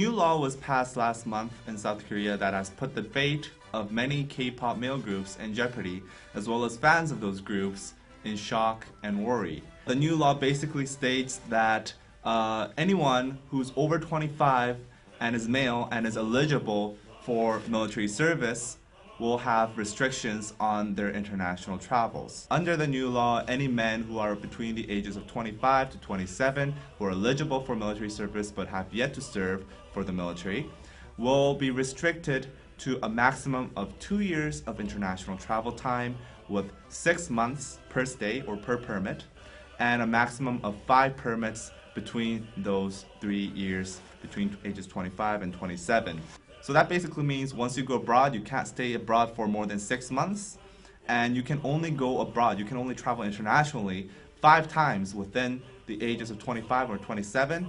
New law was passed last month in South Korea that has put the fate of many K-pop male groups in jeopardy, as well as fans of those groups in shock and worry. The new law basically states that anyone who's over 25 and is male and is eligible for military service will have restrictions on their international travels. Under the new law, any men who are between the ages of 25 to 27 who are eligible for military service but have yet to serve for the military will be restricted to a maximum of 2 years of international travel time with 6 months per stay or per permit, and a maximum of 5 permits between those 3 years between ages 25 and 27. So that basically means once you go abroad, you can't stay abroad for more than 6 months, and you can only go abroad, you can only travel internationally 5 times within the ages of 25 or 27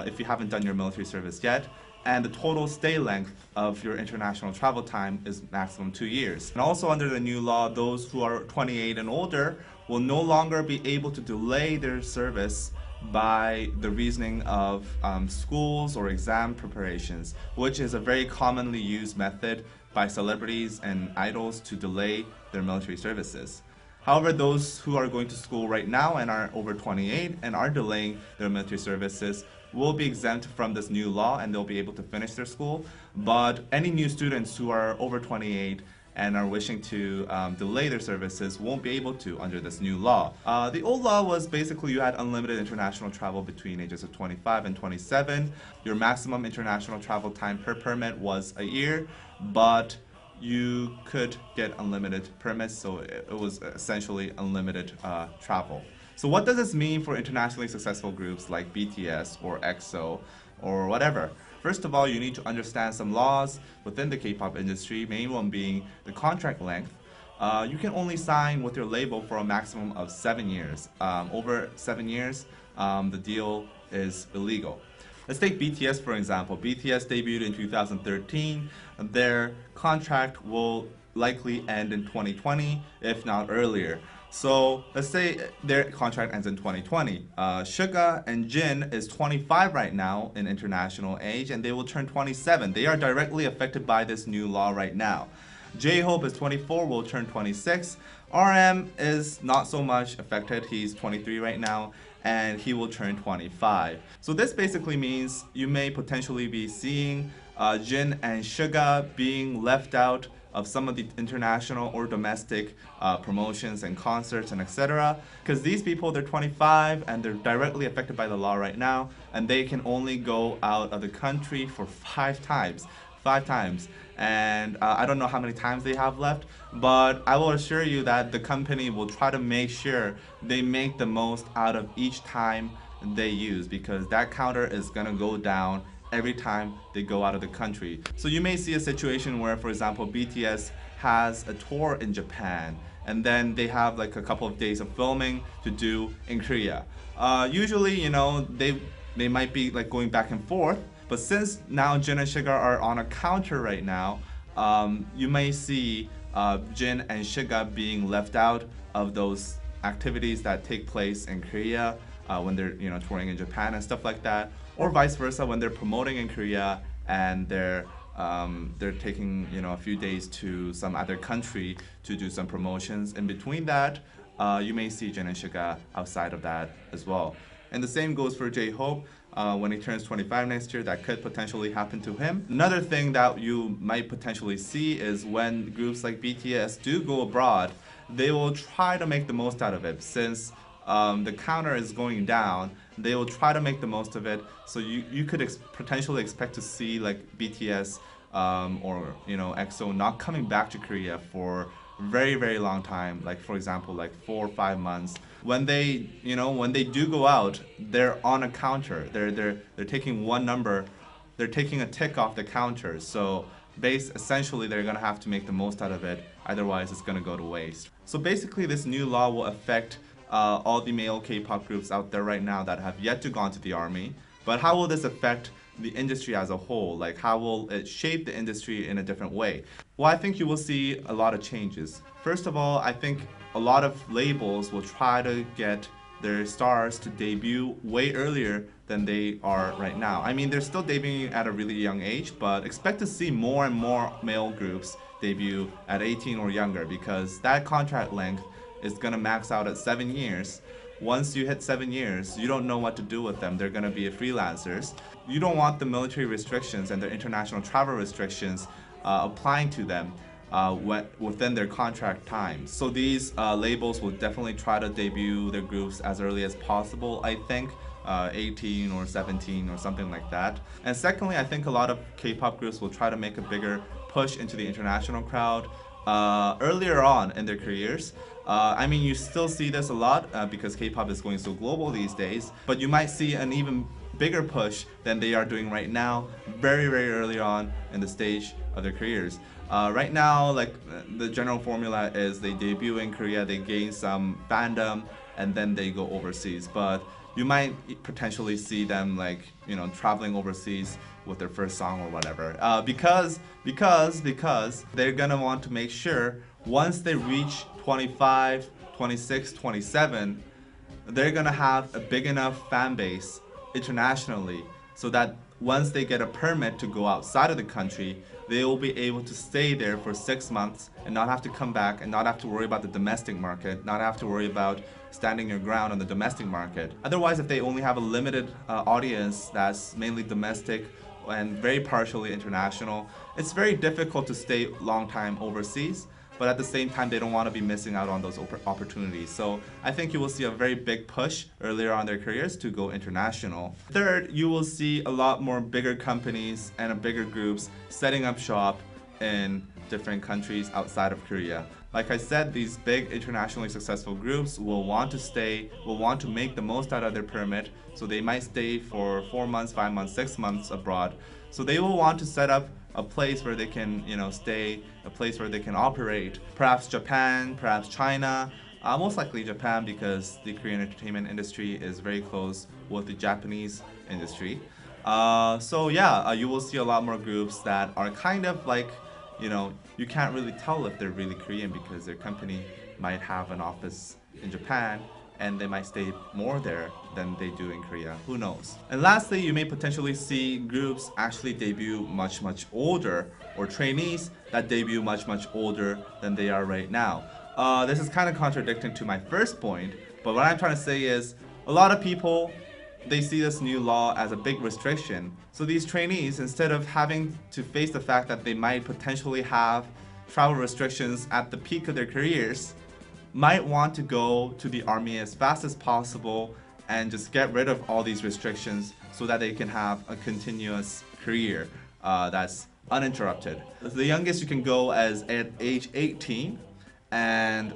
if you haven't done your military service yet. And the total stay length of your international travel time is maximum 2 years. And also under the new law, those who are 28 and older will no longer be able to delay their service by the reasoning of schools or exam preparations, which is a very commonly used method by celebrities and idols to delay their military services. However, those who are going to school right now and are over 28 and are delaying their military services will be exempt from this new law and they'll be able to finish their school. But any new students who are over 28 and are wishing to delay their services won't be able to under this new law. The old law was basically you had unlimited international travel between ages of 25 and 27. Your maximum international travel time per permit was a year, but you could get unlimited permits, so it was essentially unlimited travel. So what does this mean for internationally successful groups like BTS or EXO or whatever? First of all, you need to understand some laws within the K-pop industry, main one being the contract length. You can only sign with your label for a maximum of 7 years. Over 7 years, the deal is illegal. Let's take BTS for example. BTS debuted in 2013. Their contract will likely end in 2020, if not earlier. So let's say their contract ends in 2020. Suga and Jin is 25 right now in international age, and they will turn 27. They are directly affected by this new law right now. J-Hope is 24, will turn 26. RM is not so much affected. He's 23 right now, and he will turn 25. So this basically means you may potentially be seeing Jin and Suga being left out of some of the international or domestic promotions and concerts and etc. Because these people, they're 25 and they're directly affected by the law right now, and they can only go out of the country for 5 times. 5 times. And I don't know how many times they have left, but I will assure you that the company will try to make sure they make the most out of each time they use, because that counter is gonna go down every time they go out of the country. So you may see a situation where, for example, BTS has a tour in Japan, and then they have like a couple of days of filming to do in Korea. Usually, you know, they might be like going back and forth, but since now Jin and Suga are on a counter right now, you may see Jin and Suga being left out of those activities that take place in Korea when they're, you know, touring in Japan and stuff like that, or vice versa when they're promoting in Korea and they're taking, you know, a few days to some other country to do some promotions. In between that, you may see Jin and Suga outside of that as well. And the same goes for J-Hope. When he turns 25 next year, that could potentially happen to him. Another thing that you might potentially see is when groups like BTS do go abroad, they will try to make the most out of it. Since the counter is going down, they will try to make the most of it. So you could potentially expect to see like BTS or, you know, EXO not coming back to Korea for very, very long time, like for example like 4 or 5 months. When they, you know, when they do go out, they're on a counter. They're taking one number, they're taking a tick off the counter. So essentially they're gonna have to make the most out of it, otherwise it's gonna go to waste. So basically this new law will affect all the male K-pop groups out there right now that have yet to go to the army. But how will this affect the industry as a whole? Like, how will it shape the industry in a different way? Well, I think you will see a lot of changes. First of all, I think a lot of labels will try to get their stars to debut way earlier than they are right now. I mean, they're still debuting at a really young age, but expect to see more and more male groups debut at 18 or younger, because that contract length is going to max out at 7 years. Once you hit 7 years, you don't know what to do with them. They're going to be freelancers. You don't want the military restrictions and their international travel restrictions applying to them within their contract time. So these labels will definitely try to debut their groups as early as possible, I think. 18 or 17 or something like that. And secondly, I think a lot of K-pop groups will try to make a bigger push into the international crowd earlier on in their careers. I mean, you still see this a lot because K-pop is going so global these days, but you might see an even bigger push than they are doing right now, very, very early on in the stage of their careers. Right now, like the general formula is they debut in Korea, they gain some fandom, and then they go overseas. But you might potentially see them like, you know, traveling overseas with their first song or whatever, because they're gonna want to make sure once they reach 25, 26, 27, they're gonna have a big enough fan base internationally so that once they get a permit to go outside of the country, they will be able to stay there for 6 months and not have to come back and not have to worry about the domestic market, not have to worry about standing your ground on the domestic market. Otherwise, if they only have a limited audience that's mainly domestic and very partially international, it's very difficult to stay long time overseas. But at the same time, they don't want to be missing out on those opportunities. So I think you will see a very big push earlier on in their careers to go international. Third, you will see a lot more bigger companies and bigger groups setting up shop in different countries outside of Korea. Like I said, these big internationally successful groups will want to stay, will want to make the most out of their permit, so they might stay for 4 months, 5 months, 6 months abroad. So they will want to set up a place where they can, you know, stay, a place where they can operate. Perhaps Japan, perhaps China, most likely Japan, because the Korean entertainment industry is very close with the Japanese industry. So yeah, you will see a lot more groups that are kind of like, you know, you can't really tell if they're really Korean because their company might have an office in Japan and they might stay more there than they do in Korea. Who knows? And lastly, you may potentially see groups actually debut much, much older, or trainees that debut much, much older than they are right now. This is kind of contradicting to my first point, but what I'm trying to say is a lot of people, they see this new law as a big restriction. So these trainees, instead of having to face the fact that they might potentially have travel restrictions at the peak of their careers, might want to go to the army as fast as possible and just get rid of all these restrictions so that they can have a continuous career that's uninterrupted. The youngest you can go as at age 18, and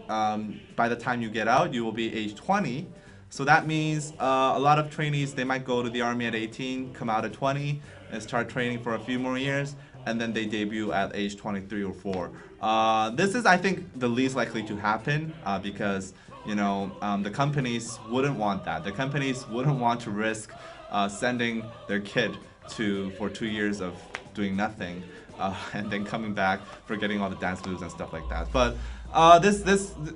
by the time you get out, you will be age 20. So that means a lot of trainees, they might go to the army at 18, come out at 20, and start training for a few more years, and then they debut at age 23 or 4. This is, I think, the least likely to happen because, you know, the companies wouldn't want that. The companies wouldn't want to risk sending their kid for 2 years of doing nothing and then coming back for getting all the dance moves and stuff like that. But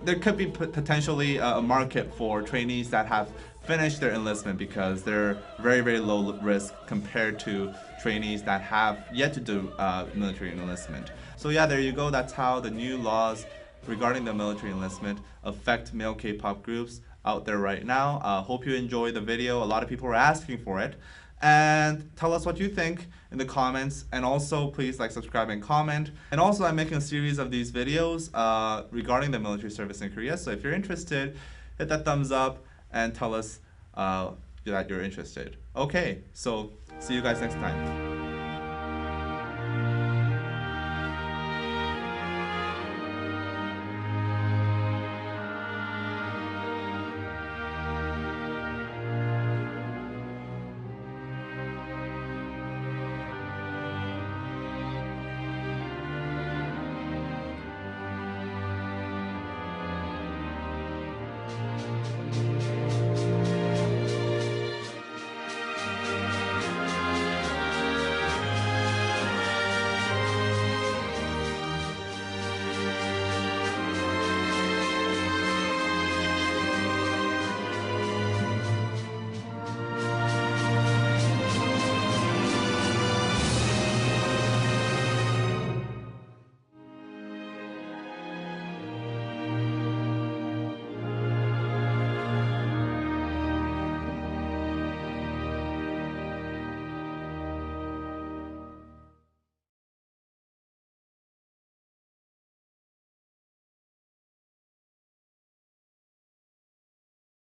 there could be potentially a market for trainees that have finished their enlistment because they're very, very low risk compared to trainees that have yet to do military enlistment. So yeah, there you go. That's how the new laws regarding the military enlistment affect male K-pop groups out there right now. Hope you enjoyed the video. A lot of people were asking for it. And tell us what you think in the comments, and also please like, subscribe, and comment. And also I'm making a series of these videos regarding the military service in Korea, so if you're interested, hit that thumbs up and tell us that you're interested. Okay, so see you guys next time.